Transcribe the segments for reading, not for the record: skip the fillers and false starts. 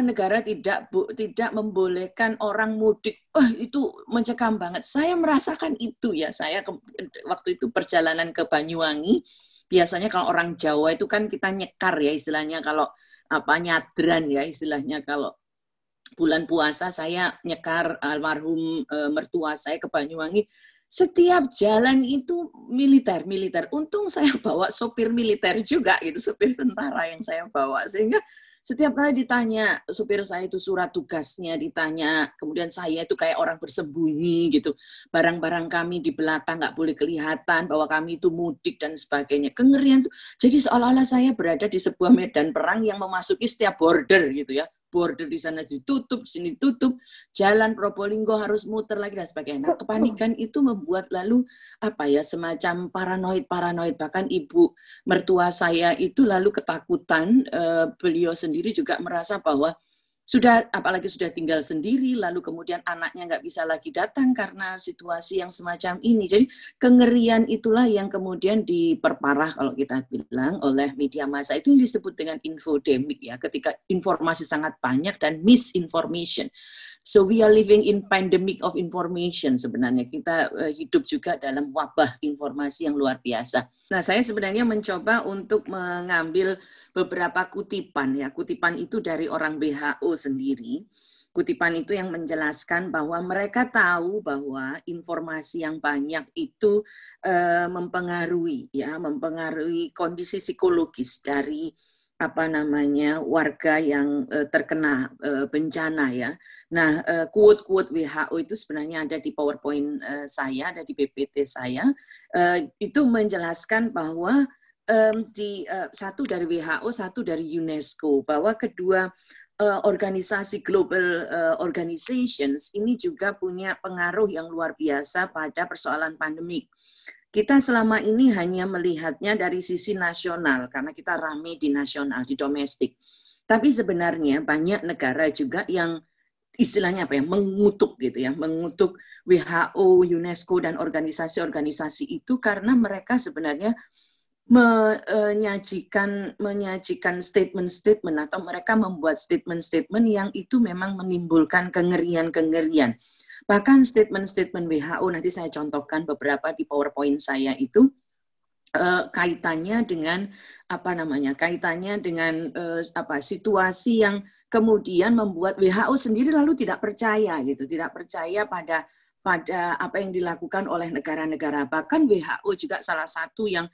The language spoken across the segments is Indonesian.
negara tidak membolehkan orang mudik. Itu mencekam banget. Saya merasakan itu ya. Saya waktu itu perjalanan ke Banyuwangi, biasanya kalau orang Jawa itu kan kita nyekar ya istilahnya, kalau nyadran ya istilahnya, kalau bulan puasa saya nyekar almarhum mertua saya ke Banyuwangi. Setiap jalan itu militer. Untung saya bawa sopir militer juga gitu, sopir tentara yang saya bawa, sehingga setiap kali ditanya supir saya itu surat tugasnya ditanya, kemudian saya itu kayak orang bersembunyi gitu, barang-barang kami di belakang nggak boleh kelihatan bahwa kami itu mudik dan sebagainya. Kengerian tuh, jadi seolah-olah saya berada di sebuah medan perang yang memasuki setiap border gitu ya. Border di sana ditutup, sini tutup, jalan Probolinggo harus muter lagi dan sebagainya. Nah, kepanikan itu membuat lalu semacam paranoid. Bahkan ibu mertua saya itu lalu ketakutan, beliau sendiri juga merasa bahwa apalagi sudah tinggal sendiri, lalu kemudian anaknya nggak bisa lagi datang karena situasi yang semacam ini. Jadi kengerian itulah yang kemudian diperparah kalau kita bilang oleh media massa, itu yang disebut dengan infodemic ya, ketika informasi sangat banyak dan misinformation. So we are living in pandemic of information sebenarnya. Kita hidup juga dalam wabah informasi yang luar biasa. Nah, saya sebenarnya mencoba untuk mengambil beberapa kutipan ya. Kutipan itu dari orang WHO sendiri. Kutipan itu yang menjelaskan bahwa mereka tahu bahwa informasi yang banyak itu mempengaruhi kondisi psikologis dari warga yang terkena bencana ya. Nah, quote WHO itu sebenarnya ada di PowerPoint saya, ada di PPT saya. Itu menjelaskan bahwa satu dari WHO, satu dari UNESCO, bahwa kedua organisasi global organizations ini juga punya pengaruh yang luar biasa pada persoalan pandemik. Kita selama ini hanya melihatnya dari sisi nasional, karena kita rame di nasional, di domestik. Tapi sebenarnya banyak negara juga yang istilahnya mengutuk gitu ya, mengutuk WHO, UNESCO, dan organisasi-organisasi itu karena mereka sebenarnya menyajikan statement-statement atau mereka membuat statement-statement yang itu memang menimbulkan kengerian-kengerian. Bahkan statement-statement WHO, nanti saya contohkan beberapa di PowerPoint saya itu, kaitannya dengan situasi yang kemudian membuat WHO sendiri lalu tidak percaya pada apa yang dilakukan oleh negara-negara. Bahkan WHO juga salah satu yang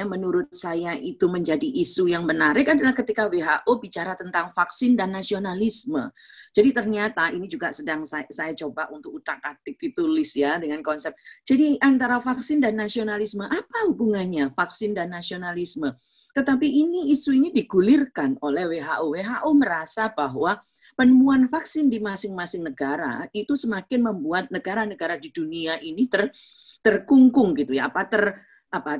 menurut saya itu menjadi isu yang menarik adalah ketika WHO bicara tentang vaksin dan nasionalisme. Jadi ternyata ini juga sedang saya coba untuk utak-atik ditulis ya dengan konsep. Jadi antara vaksin dan nasionalisme, apa hubungannya vaksin dan nasionalisme? Tetapi isu ini digulirkan oleh WHO. WHO merasa bahwa penemuan vaksin di masing-masing negara itu semakin membuat negara-negara di dunia ini terkungkung gitu ya,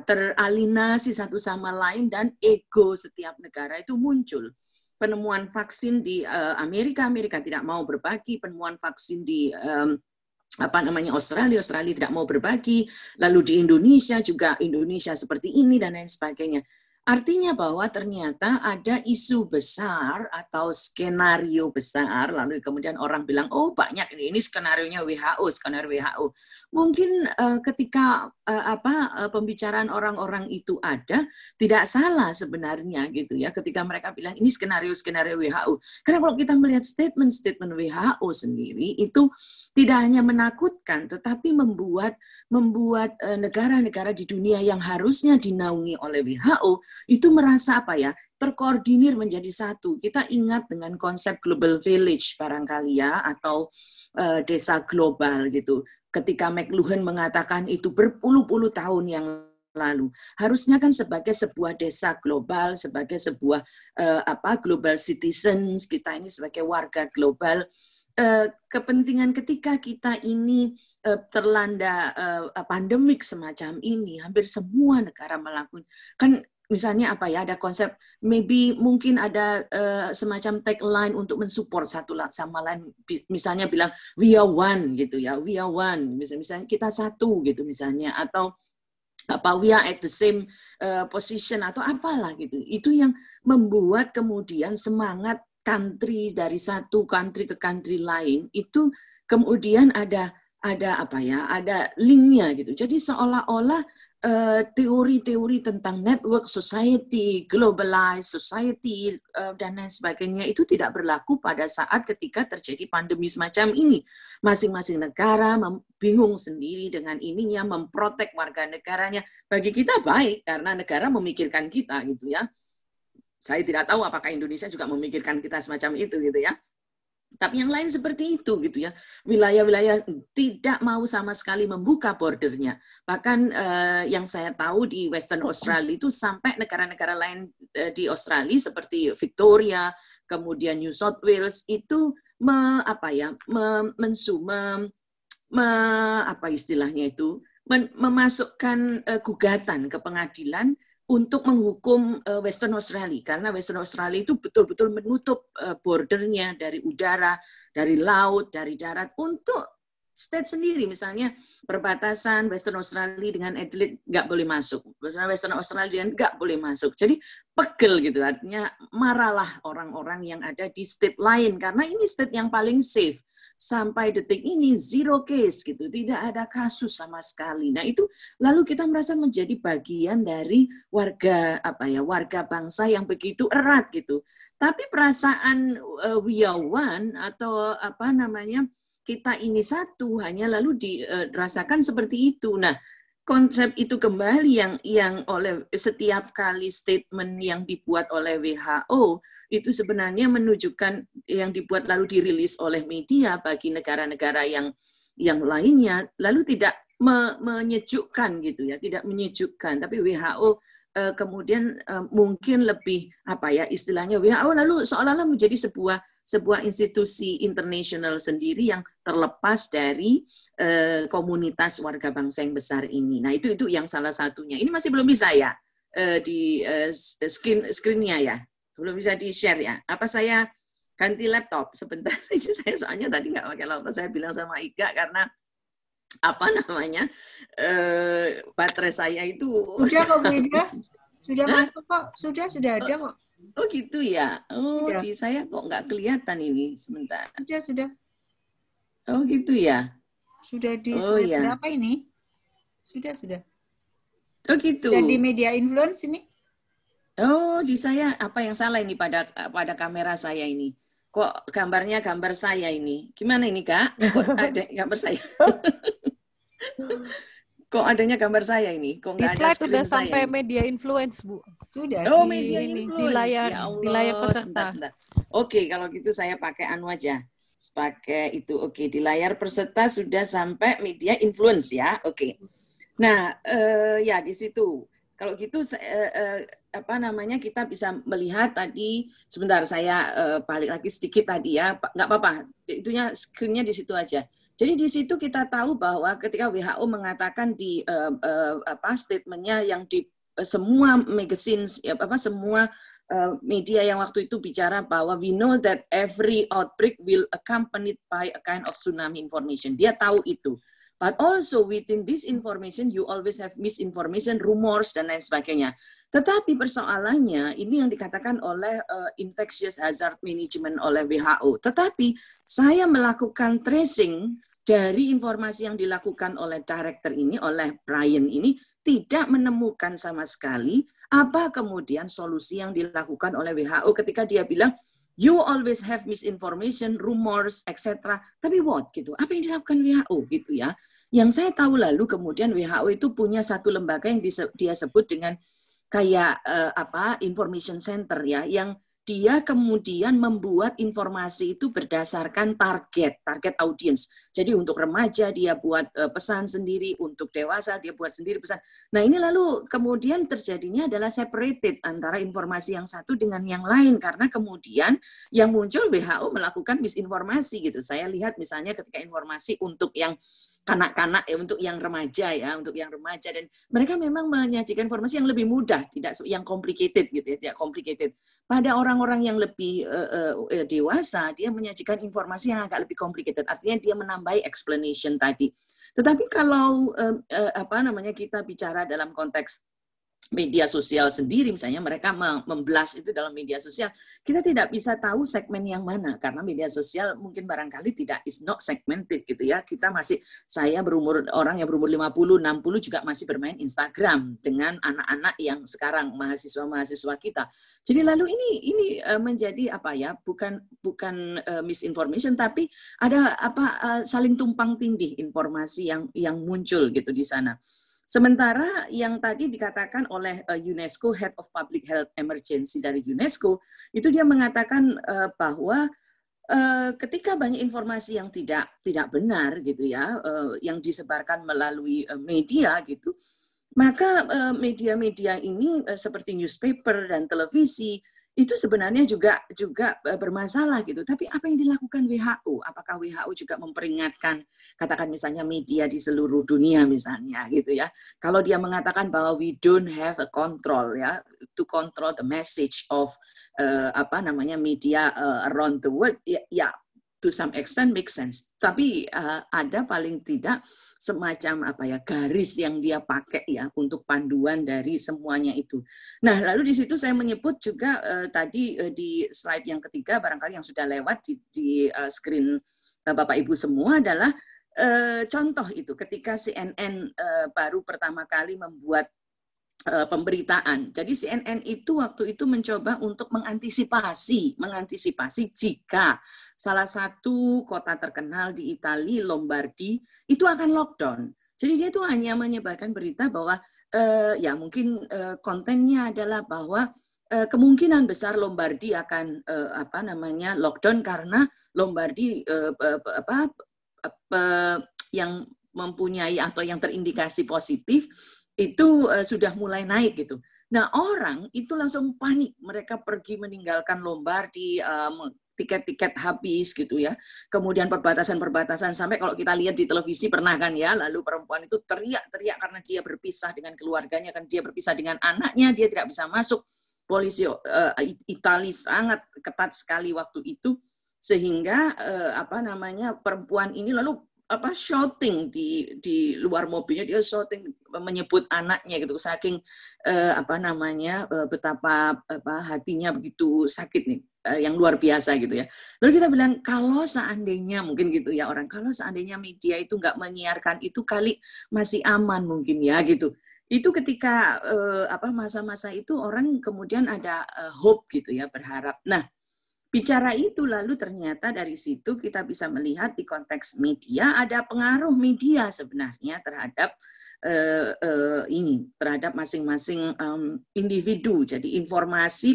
teralinasi satu sama lain, dan ego setiap negara itu muncul. Penemuan vaksin di Amerika tidak mau berbagi, penemuan vaksin di Australia tidak mau berbagi, lalu di Indonesia juga, Indonesia seperti ini dan lain sebagainya. Artinya bahwa ternyata ada isu besar atau skenario besar, lalu kemudian orang bilang, oh banyak ini skenarionya WHO, skenario WHO. Mungkin ketika pembicaraan orang-orang itu ada, tidak salah sebenarnya gitu ya, ketika mereka bilang ini skenario WHO. Karena kalau kita melihat statement-statement WHO sendiri itu tidak hanya menakutkan, tetapi membuat negara-negara di dunia yang harusnya dinaungi oleh WHO itu merasa terkoordinir menjadi satu. Kita ingat dengan konsep global village barangkali ya, atau desa global gitu. Ketika McLuhan mengatakan itu berpuluh-puluh tahun yang lalu, harusnya kan sebagai sebuah desa global, sebagai sebuah global citizens, kita ini sebagai warga global, kepentingan ketika kita ini terlanda pandemik semacam ini, hampir semua negara melakukan, kan misalnya ada konsep, mungkin ada semacam tagline untuk mensupport satu sama lain, misalnya bilang we are one gitu ya, we are one, misalnya kita satu gitu misalnya, atau we are at the same position atau apalah gitu. Itu yang membuat kemudian semangat country dari satu country ke country lain itu kemudian ada linknya gitu. Jadi seolah-olah teori-teori tentang network society, globalized society, dan lain sebagainya itu tidak berlaku pada saat ketika terjadi pandemi semacam ini. Masing-masing negara bingung sendiri dengan ininya, memprotek warga negaranya. Bagi kita baik, karena negara memikirkan kita gitu ya. Saya tidak tahu apakah Indonesia juga memikirkan kita semacam itu gitu ya. Tapi yang lain seperti itu gitu ya. Wilayah-wilayah tidak mau sama sekali membuka bordernya. Bahkan yang saya tahu di Western Australia itu sampai negara-negara lain di Australia seperti Victoria, kemudian New South Wales itu memasukkan gugatan ke pengadilan untuk menghukum Western Australia, karena Western Australia itu betul-betul menutup bordernya dari udara, dari laut, dari darat untuk state sendiri. Misalnya perbatasan Western Australia dengan Adelaide nggak boleh masuk, Western Australia nggak boleh masuk. Jadi pegel gitu, artinya marahlah orang-orang yang ada di state lain, karena ini state yang paling safe. Sampai detik ini zero case gitu, tidak ada kasus sama sekali. Nah itu lalu kita merasa menjadi bagian dari warga warga bangsa yang begitu erat gitu. Tapi perasaan we are one atau kita ini satu hanya lalu dirasakan seperti itu. Nah konsep itu kembali yang oleh setiap kali statement yang dibuat oleh WHO itu sebenarnya menunjukkan yang dibuat lalu dirilis oleh media bagi negara-negara yang lainnya lalu tidak menyejukkan gitu ya, tidak menyejukkan. Tapi WHO kemudian mungkin lebih istilahnya WHO lalu seolah-olah menjadi sebuah institusi internasional sendiri yang terlepas dari komunitas warga bangsa yang besar ini. Nah itu yang salah satunya. Ini masih belum bisa ya di screen-nya ya. Belum bisa di-share ya. Apa saya ganti laptop sebentar? Saya soalnya tadi nggak pakai laptop. Saya bilang sama Ika karena baterai saya itu sudah kok Beda. Sudah masuk kok. Sudah ada kok. Oh gitu ya. Oh sudah. Di saya kok nggak kelihatan ini sebentar. Sudah. Oh gitu ya. Sudah di slide berapa ini? Sudah. Oh gitu. Sudah di media influence ini? Oh, di saya apa yang salah ini pada kamera saya ini? Kok gambar saya ini? Gimana ini, Kak? Kok ada gambar saya? Kok adanya gambar saya ini? Kok nggak ada slide screen sudah sampai ini? media influence, Bu. Sudah. Oh, media influence. Di layar, ya Allah, di layar peserta. Sebentar. Oke, kalau gitu saya pakai aja. Pakai itu. Oke, di layar peserta sudah sampai media influence ya. Oke. Nah, ya di situ. Kalau gitu kita bisa melihat tadi sebentar saya balik lagi sedikit tadi ya, nggak apa-apa, itunya screen-nya di situ aja. Jadi di situ kita tahu bahwa ketika WHO mengatakan di statement-nya yang di semua magazines semua media yang waktu itu bicara bahwa we know that every outbreak will accompanied by a kind of tsunami information. Dia tahu itu. But also within this information, you always have misinformation, rumors, dan lain sebagainya. Tetapi persoalannya, ini yang dikatakan oleh infectious hazard management oleh WHO. Tetapi saya melakukan tracing dari informasi yang dilakukan oleh director ini, oleh Brian ini, tidak menemukan sama sekali apa kemudian solusi yang dilakukan oleh WHO ketika dia bilang, you always have misinformation, rumors, etc. Tapi what gitu? Apa yang dilakukan WHO gitu ya? Yang saya tahu lalu kemudian WHO itu punya satu lembaga yang dia sebut dengan kayak information center ya, yang dia kemudian membuat informasi itu berdasarkan target audience. Jadi untuk remaja dia buat pesan sendiri, untuk dewasa dia buat sendiri pesan. Nah ini lalu kemudian terjadinya adalah separated antara informasi yang satu dengan yang lain, karena kemudian yang muncul WHO melakukan misinformasi gitu. Saya lihat misalnya ketika informasi untuk yang kanak-kanak untuk yang remaja dan mereka memang menyajikan informasi yang lebih mudah, tidak yang complicated gitu ya, tidak complicated. Pada orang-orang yang lebih dewasa dia menyajikan informasi yang agak lebih complicated, artinya dia menambahi explanation tadi. Tetapi kalau kita bicara dalam konteks media sosial sendiri, misalnya mereka memblas itu dalam media sosial, kita tidak bisa tahu segmen yang mana, karena media sosial mungkin barangkali is not segmented gitu ya. Orang yang berumur 50, 60 juga masih bermain Instagram dengan anak-anak yang sekarang mahasiswa kita. Jadi lalu ini menjadi bukan misinformation, tapi ada saling tumpang tindih informasi yang muncul gitu di sana. Sementara yang tadi dikatakan oleh UNESCO, Head of Public Health Emergency dari UNESCO, itu dia mengatakan bahwa ketika banyak informasi yang tidak benar gitu ya, yang disebarkan melalui media gitu, maka media-media ini seperti newspaper dan televisi itu sebenarnya juga bermasalah gitu. Tapi apa yang dilakukan WHO? Apakah WHO juga memperingatkan, katakan misalnya media di seluruh dunia misalnya gitu ya. Kalau dia mengatakan bahwa we don't have a control ya, to control the message of media around the world, ya to some extent make sense. Tapi ada paling tidak semacam garis yang dia pakai ya untuk panduan dari semuanya itu. Nah, lalu di situ saya menyebut juga tadi di slide yang ketiga, barangkali yang sudah lewat di screen Bapak Ibu semua adalah contoh itu ketika CNN baru pertama kali membuat pemberitaan. Jadi CNN itu waktu itu mencoba untuk mengantisipasi jika salah satu kota terkenal di Italia, Lombardi, itu akan lockdown. Jadi dia itu hanya menyebarkan berita bahwa mungkin kontennya adalah bahwa kemungkinan besar Lombardi akan lockdown karena Lombardi yang mempunyai atau yang terindikasi positif itu sudah mulai naik gitu. Nah, orang itu langsung panik. Mereka pergi meninggalkan Lombardi, tiket-tiket habis gitu ya. Kemudian perbatasan-perbatasan, sampai kalau kita lihat di televisi pernah kan ya, lalu perempuan itu teriak-teriak karena dia berpisah dengan keluarganya, kan dia berpisah dengan anaknya, dia tidak bisa masuk. Polisi Italia sangat ketat sekali waktu itu, sehingga perempuan ini lalu shouting di luar mobilnya, dia shouting menyebut anaknya gitu, saking betapa hatinya begitu sakit nih, yang luar biasa gitu ya. Lalu kita bilang kalau seandainya mungkin gitu ya orang, kalau seandainya media itu nggak menyiarkan itu kali masih aman mungkin ya gitu. Itu ketika masa-masa itu orang kemudian ada hope gitu ya, berharap. Nah, bicara itu lalu ternyata dari situ kita bisa melihat di konteks media ada pengaruh media sebenarnya terhadap terhadap masing-masing individu. Jadi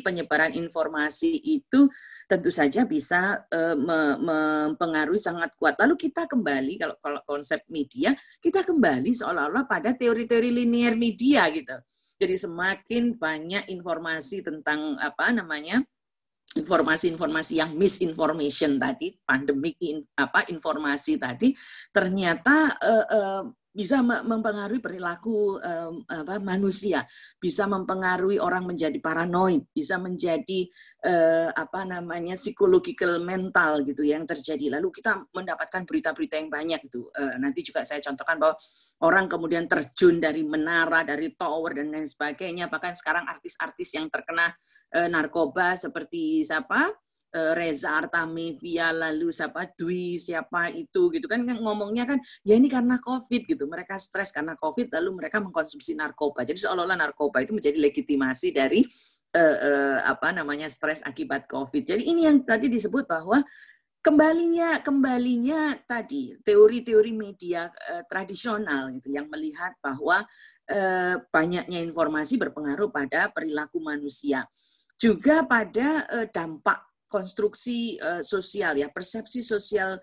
penyebaran informasi itu tentu saja bisa mempengaruhi sangat kuat. Lalu kita kembali kalau konsep media, kita kembali seolah-olah pada teori-teori linear media gitu. Jadi semakin banyak informasi tentang informasi-informasi yang misinformation tadi, pandemik informasi tadi, ternyata bisa mempengaruhi perilaku manusia, bisa mempengaruhi orang menjadi paranoid, bisa menjadi psychological mental gitu yang terjadi. Lalu kita mendapatkan berita-berita yang banyak itu. Nanti juga saya contohkan bahwa orang kemudian terjun dari menara, dari tower dan lain sebagainya. Bahkan sekarang artis-artis yang terkena narkoba seperti Reza Artamevia, lalu Dwi siapa itu gitu kan ngomongnya kan ya ini karena COVID gitu, mereka stres karena COVID lalu mereka mengkonsumsi narkoba. Jadi seolah-olah narkoba itu menjadi legitimasi dari stres akibat COVID. Jadi ini yang tadi disebut bahwa kembalinya tadi teori-teori media tradisional gitu yang melihat bahwa banyaknya informasi berpengaruh pada perilaku manusia, juga pada dampak konstruksi sosial ya, persepsi sosial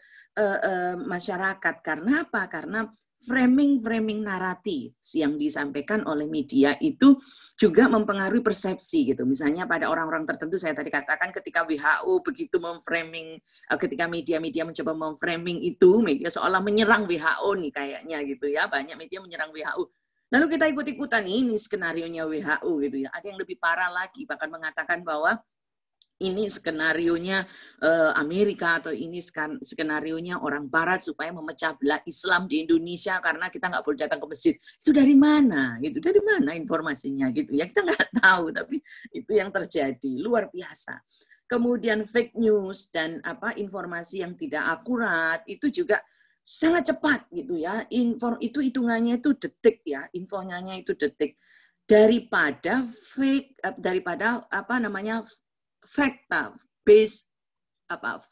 masyarakat. Karena apa? Karena framing naratif yang disampaikan oleh media itu juga mempengaruhi persepsi gitu. Misalnya pada orang-orang tertentu, saya tadi katakan ketika WHO begitu memframing, ketika media-media mencoba memframing itu, media seolah menyerang WHO nih kayaknya gitu ya, banyak media menyerang WHO. Lalu kita ikut-ikutan ini skenarionya WHO gitu ya. Ada yang lebih parah lagi, bahkan mengatakan bahwa ini skenarionya Amerika atau ini skenarionya orang Barat supaya memecah belah Islam di Indonesia karena kita nggak boleh datang ke masjid. Itu dari mana? Gitu, dari mana informasinya? Gitu ya, kita nggak tahu, tapi itu yang terjadi, luar biasa. Kemudian fake news dan informasi yang tidak akurat itu juga sangat cepat gitu ya. Itu hitungannya itu detik ya, infonya itu detik. Daripada fakta based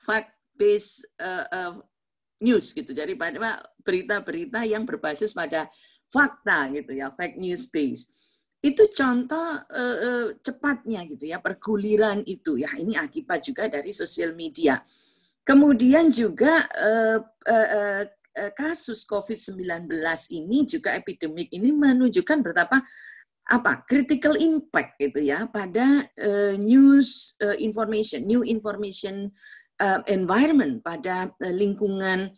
fact based news gitu, daripada berita-berita yang berbasis pada fakta gitu ya, fake news based. Itu contoh cepatnya gitu ya, perguliran itu ya, ini akibat juga dari sosial media. Kemudian juga kasus COVID-19 ini juga epidemik ini menunjukkan betapa critical impact gitu ya pada new information environment, pada lingkungan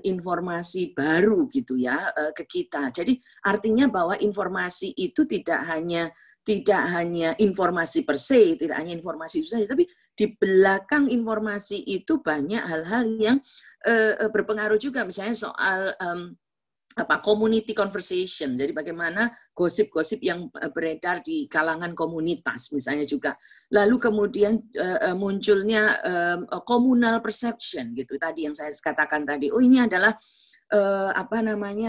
informasi baru gitu ya ke kita. Jadi artinya bahwa informasi itu tidak hanya informasi per se, tidak hanya informasi itu saja, tapi di belakang informasi itu banyak hal-hal yang berpengaruh juga, misalnya soal community conversation. Jadi bagaimana gosip-gosip yang beredar di kalangan komunitas misalnya juga. Lalu kemudian munculnya communal perception gitu tadi yang saya katakan tadi. Oh, ini adalah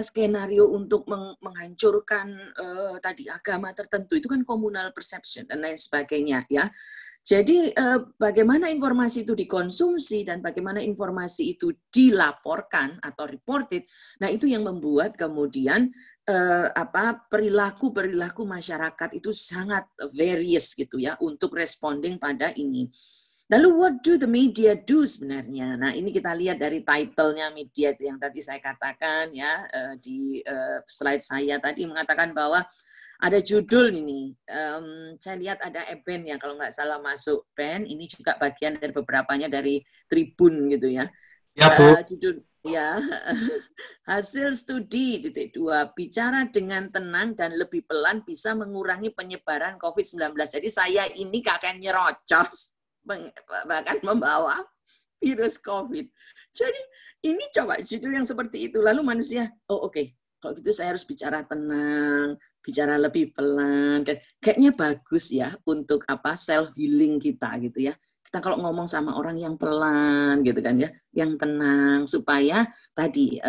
skenario untuk menghancurkan tadi agama tertentu. Itu kan communal perception dan lain sebagainya ya. Jadi bagaimana informasi itu dikonsumsi dan bagaimana informasi itu dilaporkan atau reported, nah itu yang membuat kemudian perilaku masyarakat itu sangat various gitu ya untuk responding pada ini. Lalu what do the media do sebenarnya? Nah ini kita lihat dari title-nya media yang tadi saya katakan ya di slide saya tadi mengatakan bahwa ada judul ini, saya lihat ada event ya kalau nggak salah masuk pen, ini juga bagian dari beberapanya dari Tribun gitu ya. Ya Bu. Judul ya hasil studi .2 bicara dengan tenang dan lebih pelan bisa mengurangi penyebaran COVID-19. Jadi saya ini kakek nyerocos bahkan membawa virus COVID. Jadi ini coba judul yang seperti itu lalu manusia oke. Kalau gitu saya harus bicara tenang, bicara lebih pelan. Kayaknya bagus ya untuk self healing kita gitu ya. Kita kalau ngomong sama orang yang pelan gitu kan ya, yang tenang supaya tadi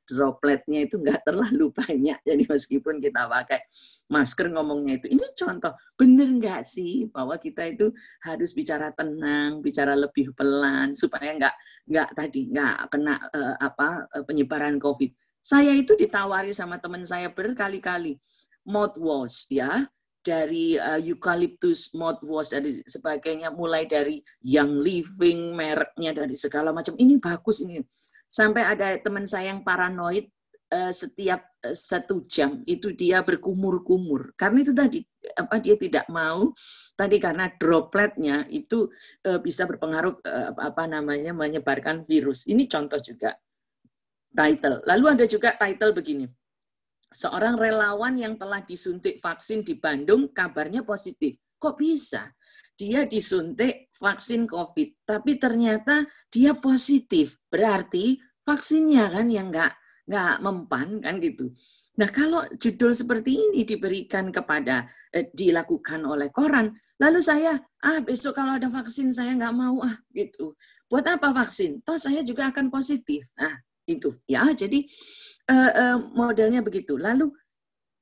dropletnya itu enggak terlalu banyak. Jadi meskipun kita pakai masker ngomongnya itu, ini contoh bener enggak sih bahwa kita itu harus bicara tenang, bicara lebih pelan supaya enggak kena penyebaran COVID. Saya itu ditawari sama teman saya berkali-kali mouthwash ya, dari eucalyptus mouthwash dari sebagainya, mulai dari Young Living mereknya dari segala macam. Ini bagus ini. Sampai ada teman saya yang paranoid setiap 1 jam itu dia berkumur-kumur. Karena itu tadi dia tidak mau tadi karena dropletnya itu bisa berpengaruh menyebarkan virus. Ini contoh juga. Title. Lalu ada juga title begini. Seorang relawan yang telah disuntik vaksin di Bandung kabarnya positif. Kok bisa? Dia disuntik vaksin COVID, tapi ternyata dia positif. Berarti vaksinnya kan yang nggak mempan kan gitu. Nah kalau judul seperti ini diberikan dilakukan oleh koran, lalu saya besok kalau ada vaksin saya nggak mau gitu. Buat apa vaksin? Toh saya juga akan positif. Nah itu ya, jadi modelnya begitu. Lalu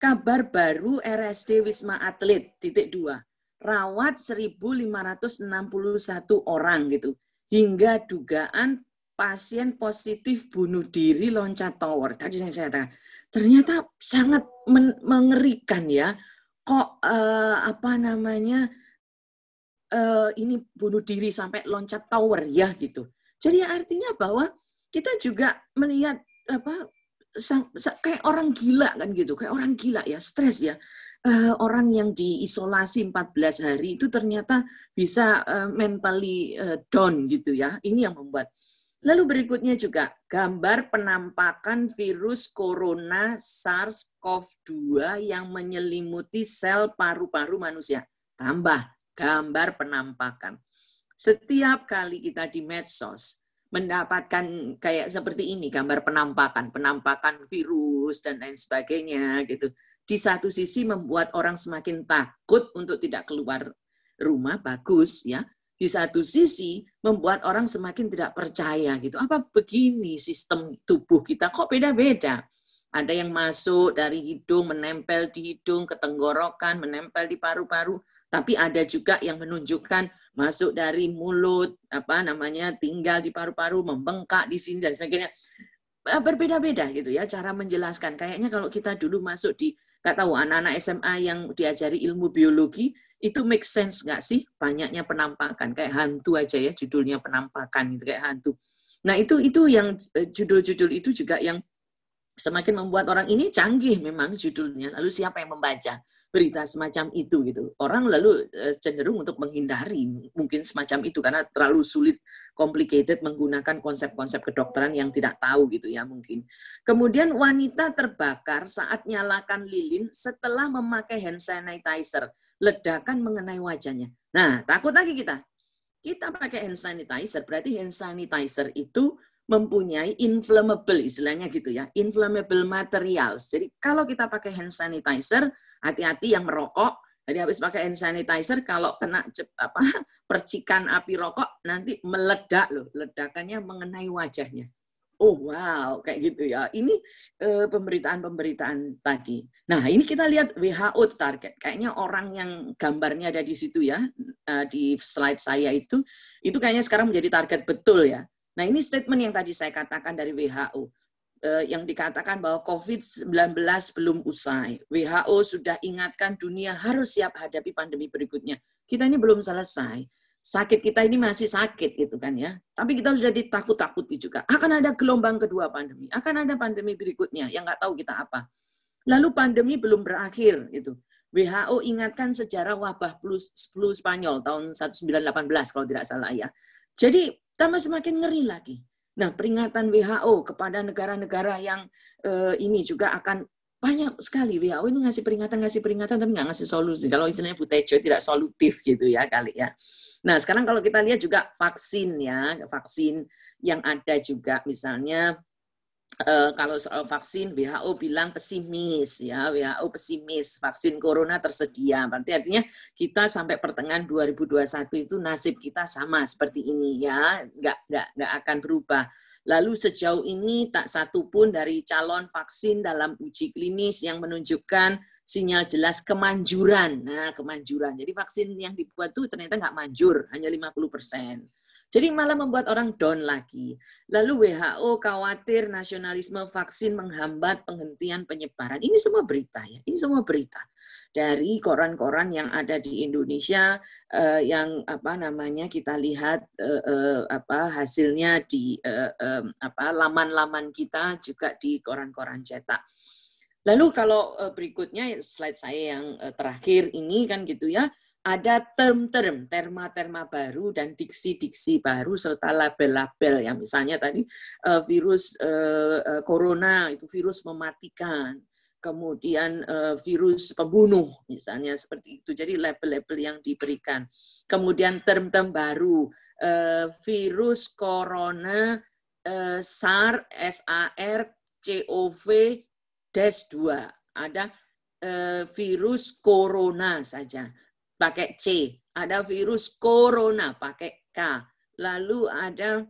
kabar baru RSD Wisma Atlet .2 rawat 1.561 orang gitu hingga dugaan pasien positif bunuh diri loncat tower. Tadi saya katakan ternyata sangat mengerikan ya. Kok ini bunuh diri sampai loncat tower ya gitu. Jadi artinya bahwa kita juga melihat kayak orang gila kan gitu, kayak orang gila ya, stres ya. Orang yang diisolasi 14 hari itu ternyata bisa mentally down gitu ya. Ini yang membuat. Lalu berikutnya juga gambar penampakan virus corona SARS-CoV-2 yang menyelimuti sel paru-paru manusia. Tambah Gambar penampakan. Setiap kali kita di medsos mendapatkan kayak seperti ini, gambar penampakan virus dan lain sebagainya gitu. Di satu sisi membuat orang semakin takut untuk tidak keluar rumah, bagus ya. Di satu sisi membuat orang semakin tidak percaya gitu. Apa begini sistem tubuh kita kok beda-beda? Ada yang masuk dari hidung, menempel di hidung, ke tenggorokan, menempel di paru-paru. Tapi ada juga yang menunjukkan masuk dari mulut, tinggal di paru-paru, membengkak di sini dan sebagainya. Berbeda-beda gitu ya cara menjelaskan. Kayaknya kalau kita dulu masuk di, nggak tahu, anak-anak SMA yang diajari ilmu biologi, itu make sense nggak sih? Banyaknya penampakan, kayak hantu aja ya, judulnya penampakan gitu, kayak hantu. Nah itu yang judul-judul itu juga yang semakin membuat orang ini canggih memang judulnya. Lalu siapa yang membaca berita semacam itu gitu? Orang lalu cenderung untuk menghindari mungkin semacam itu karena terlalu sulit, complicated, menggunakan konsep-konsep kedokteran yang tidak tahu gitu ya mungkin. Kemudian wanita terbakar saat nyalakan lilin setelah memakai hand sanitizer. Ledakan mengenai wajahnya. Nah, takut lagi kita. Kita pakai hand sanitizer, berarti hand sanitizer itu mempunyai inflammable, istilahnya gitu ya, inflammable materials. Jadi kalau kita pakai hand sanitizer, hati-hati yang merokok. Jadi habis pakai hand sanitizer, kalau kena percikan api rokok, nanti meledak loh, ledakannya mengenai wajahnya. Oh wow, kayak gitu ya. Ini pemberitaan-pemberitaan tadi. Nah ini kita lihat WHO target. Kayaknya orang yang gambarnya ada di situ ya, di slide saya itu kayaknya sekarang menjadi target betul ya. Nah ini statement yang tadi saya katakan dari WHO. Yang dikatakan bahwa COVID-19 belum usai. WHO sudah ingatkan dunia harus siap hadapi pandemi berikutnya. Kita ini belum selesai. Sakit kita ini masih sakit gitu kan ya. Tapi kita sudah ditakut-takuti juga. Akan ada gelombang kedua pandemi. Akan ada pandemi berikutnya yang nggak tahu kita apa. Lalu pandemi belum berakhir gitu. WHO ingatkan sejarah wabah flu Spanyol tahun 1918 kalau tidak salah ya. Jadi tambah semakin ngeri lagi. Nah, peringatan WHO kepada negara-negara yang ini juga akan banyak sekali. WHO itu ngasih peringatan tapi nggak ngasih solusi. Kalau istilahnya Bu Tejo tidak solutif gitu ya kali ya. Nah, sekarang kalau kita lihat juga vaksin ya, vaksin yang ada juga misalnya kalau soal vaksin WHO bilang pesimis ya, WHO pesimis vaksin corona tersedia. Berarti artinya kita sampai pertengahan 2021 itu nasib kita sama seperti ini ya, nggak akan berubah. Lalu sejauh ini tak satu pun dari calon vaksin dalam uji klinis yang menunjukkan sinyal jelas kemanjuran. Nah, kemanjuran. Jadi vaksin yang dibuat tuh ternyata nggak manjur, hanya 50%. Jadi malah membuat orang down lagi. Lalu WHO khawatir nasionalisme vaksin menghambat penghentian penyebaran. Ini semua berita ya. Ini semua berita dari koran-koran yang ada di Indonesia yang kita lihat hasilnya di laman-laman kita juga di koran-koran cetak. Lalu kalau berikutnya slide saya yang terakhir ini kan gitu ya. Ada term-term, terma-terma baru dan diksi-diksi baru serta label-label yang misalnya tadi virus corona itu virus mematikan, kemudian virus pembunuh misalnya seperti itu. Jadi label-label yang diberikan. Kemudian term-term baru virus corona SARS-CoV-2 ada virus corona saja pakai C, ada virus corona pakai K, lalu ada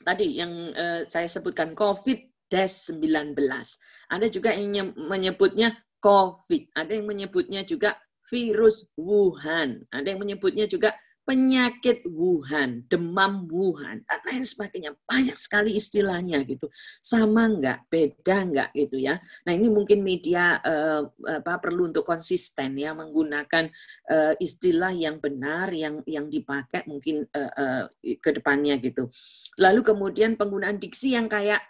tadi yang saya sebutkan COVID-19, ada juga yang menyebutnya COVID, ada yang menyebutnya juga virus Wuhan, ada yang menyebutnya juga penyakit Wuhan, demam Wuhan, dan lain sebagainya. Banyak sekali istilahnya gitu. Sama nggak? Beda nggak gitu ya? Nah ini mungkin media perlu untuk konsisten ya menggunakan istilah yang benar yang dipakai mungkin ke depannya gitu. Lalu kemudian penggunaan diksi yang kayak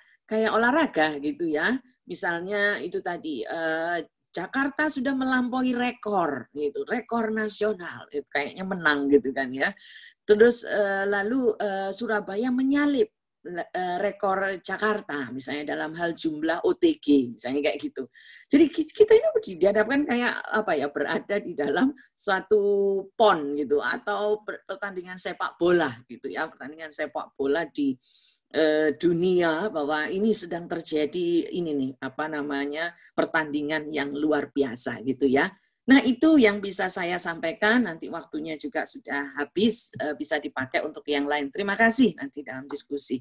olahraga gitu ya. Misalnya itu tadi Jakarta sudah melampaui rekor, gitu, rekor nasional, kayaknya menang gitu kan ya. Terus lalu Surabaya menyalip rekor Jakarta, misalnya dalam hal jumlah OTG, misalnya kayak gitu. Jadi kita ini dihadapkan kayak apa ya, berada di dalam suatu pon gitu, atau pertandingan sepak bola gitu ya, pertandingan sepak bola di dunia, bahwa ini sedang terjadi ini nih apa namanya pertandingan yang luar biasa gitu ya. Nah, itu yang bisa saya sampaikan. Nanti waktunya juga sudah habis, bisa dipakai untuk yang lain. Terima kasih nanti dalam diskusi.